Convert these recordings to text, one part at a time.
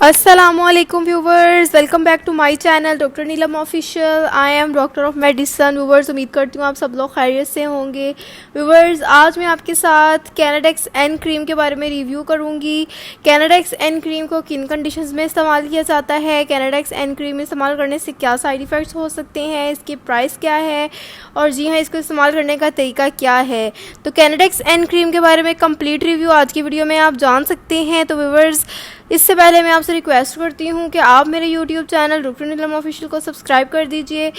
अस्सलामुअलैकुम viewers, welcome back to my channel doctor Neelam official. I am doctor of medicine. Viewers, उम्मीद करती हूँ आप सब लोग खैरियत से होंगे। व्यूवर्स, आज मैं आपके साथ कैनाडेक्स एन क्रीम के बारे में रिव्यू करूँगी। कैनाडेक्स एन क्रीम को किन कंडीशंस में इस्तेमाल किया जाता है, कैनाडेक्स एन क्रीम इस्तेमाल करने से क्या साइड इफ़ेक्ट्स हो सकते हैं, इसकी प्राइस क्या है और जी हाँ, इसको इस्तेमाल करने का तरीका क्या है। तो कैनाडेक्स एन क्रीम के बारे में कंप्लीट रिव्यू आज की वीडियो में आप जान सकते हैं। तो व्यूवर्स, इससे पहले मैं आपसे रिक्वेस्ट करती हूँ कि आप मेरे YouTube channel doctor Neelam official को सब्सक्राइब कर दीजिए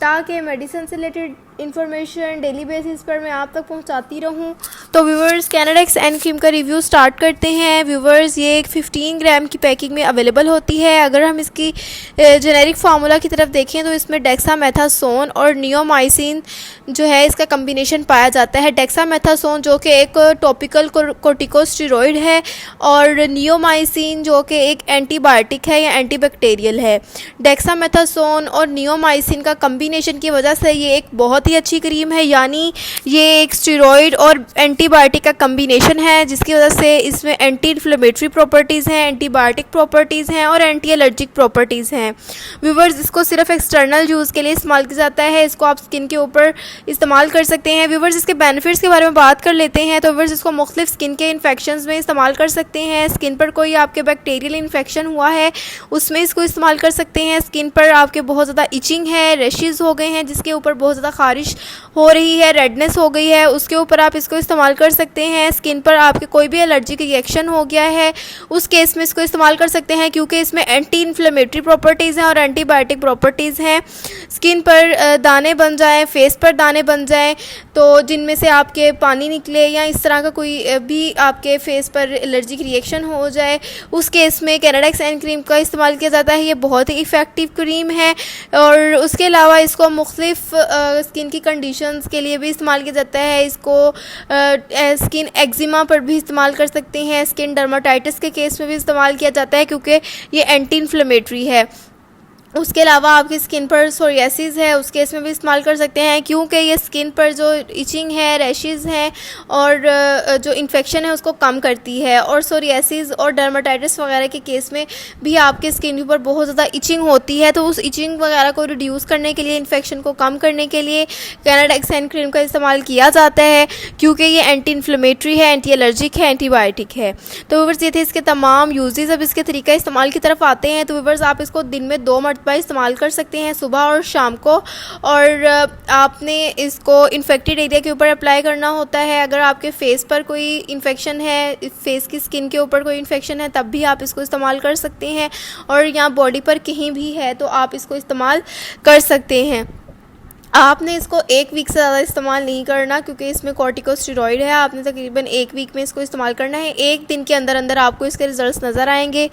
ताकि मेडिसिन से रिलेटेड इन्फॉर्मेशन डेली बेसिस पर मैं आप तक पहुंचाती रहूं। तो व्यूवर्स, कैनाडेक्स एन क्रीम का रिव्यू स्टार्ट करते हैं। व्यूवर्स, ये एक 15 ग्राम की पैकिंग में अवेलेबल होती है। अगर हम इसकी जेनेरिक फार्मूला की तरफ देखें तो इसमें डेक्सामेथासोन और नियोमाइसिन जो है इसका कम्बिनेशन पाया जाता है। डेक्सामेथासोन जो कि एक टॉपिकल कोर्टिकोस्टेरॉइड है और नियोमाइसिन जो कि एक एंटीबायोटिक है या एंटीबैक्टीरियल है। डेक्सामेथासोन और नियोमाइसिन का कम्बिनेशन की वजह से ये एक बहुत ही अच्छी क्रीम है, यानी ये एक स्टेरॉइड और एंटीबायोटिक का कम्बिनेशन है जिसकी वजह से इसमें एंटी इन्फ्लेमेटरी प्रॉपर्टीज़ हैं, एंटीबायोटिक प्रॉपर्टीज़ हैं और एंटी एलर्जिक प्रॉपर्टीज़ हैं। व्यूवर्स, इसको सिर्फ एक्सटर्नल यूज़ के लिए इस्तेमाल किया जाता है, इसको आप स्किन के ऊपर इस्तेमाल कर सकते हैं। व्यूवर्स, इसके बेनिफिट्स के बारे में बात कर लेते हैं। तो व्यूवर्स, इसको मुख्तलिफ स्किन के इन्फेक्शंस में इस्तेमाल कर सकते हैं। स्किन पर कोई आपके बैक्टीरियल इन्फेक्शन हुआ है उसमें इसको इस्तेमाल कर सकते हैं। स्किन पर आपके बहुत ज़्यादा इचिंग है, रेशेज़ हो गए हैं जिसके ऊपर बहुत ज़्यादा खारिश हो रही है, रेडनेस हो गई है, उसके ऊपर आप इसको इस्तेमाल कर सकते हैं। स्किन पर आपके कोई भी एलर्जिक रिएक्शन हो गया है उस केस में इसको इस्तेमाल कर सकते हैं क्योंकि इसमें एंटी इन्फ्लेमेटरी प्रॉपर्टीज़ हैं और एंटीबायोटिक प्रॉपर्टीज़ हैं। स्किन पर दाने बन जाएं, फेस पर दाने बन जाएं तो जिनमें से आपके पानी निकले या इस तरह का कोई भी आपके फेस पर एलर्जिक रिएक्शन हो जाए, उस केस में कैनाडेक्स एन क्रीम का इस्तेमाल किया जाता है। ये बहुत ही इफ़ेक्टिव क्रीम है और उसके अलावा इसको मुख्तलिफ स्किन की कंडीशंस के लिए भी इस्तेमाल किया जाता है। इसको स्किन एक्जिमा पर भी इस्तेमाल कर सकते हैं, स्किन डर्माटाइटिस के केस में भी इस्तेमाल किया जाता है क्योंकि ये एंटी इन्फ्लेमेटरी है। उसके अलावा आपकी स्किन पर सोरियासिस है उस केस में भी इस्तेमाल कर सकते हैं क्योंकि ये स्किन पर जो इचिंग है, रैशेज़ हैं और जो इन्फेक्शन है उसको कम करती है। और सोरियासिस और डर्माटाइटिस वगैरह के केस में भी आपके स्किन के ऊपर बहुत ज़्यादा इचिंग होती है, तो उस इचिंग वगैरह को रिड्यूस करने के लिए, इन्फेक्शन को कम करने के लिए कैनाडेक्स एन क्रीम का इस्तेमाल किया जाता है क्योंकि ये एंटी इन्फ्लेमेटरी है, एंटी एलर्जिक है, एंटीबायोटिक है। तो व्यूअर्स, ये थे इसके तमाम यूजेस। अब इसके तरीका इस्तेमाल की तरफ आते हैं। तो व्यूअर्स, आप इसको दिन में 2 मरतबा इस्तेमाल कर सकते हैं, सुबह और शाम को। और आपने इसको इन्फेक्टेड एरिया के ऊपर अप्लाई करना होता है। अगर आपके फेस पर कोई इन्फेक्शन है, फेस की स्किन के ऊपर कोई इन्फेक्शन है, तब भी आप इसको इस्तेमाल कर सकते हैं। और यहाँ बॉडी पर कहीं भी है तो आप इसको इस्तेमाल कर सकते हैं। आपने इसको 1 वीक से ज़्यादा इस्तेमाल नहीं करना क्योंकि इसमें कॉर्टिकोस्टेरॉइड है। आपने तकरीबन 1 वीक में इसको इस्तेमाल करना है। 1 दिन के अंदर अंदर आपको इसके रिजल्ट्स नज़र आएंगे।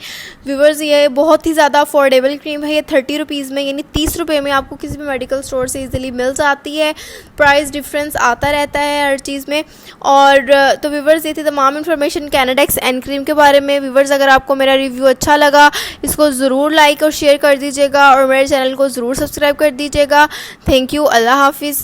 व्यूवर्स, ये बहुत ही ज़्यादा अफोर्डेबल क्रीम है। ये 30 रुपीज़ में यानी 30 रुपये में आपको किसी भी मेडिकल स्टोर से इजीली मिल जाती है। प्राइस डिफरेंस आता रहता है हर चीज़ में। और तो व्यूवर्स, ये थी तमाम इन्फॉर्मेशन कैनाडेक्स एन क्रीम के बारे में। व्यूवर्स, अगर आपको मेरा रिव्यू अच्छा लगा इसको ज़रूर लाइक और शेयर कर दीजिएगा और मेरे चैनल को ज़रूर सब्सक्राइब कर दीजिएगा। Thank you. अल्लाह हाफिज़।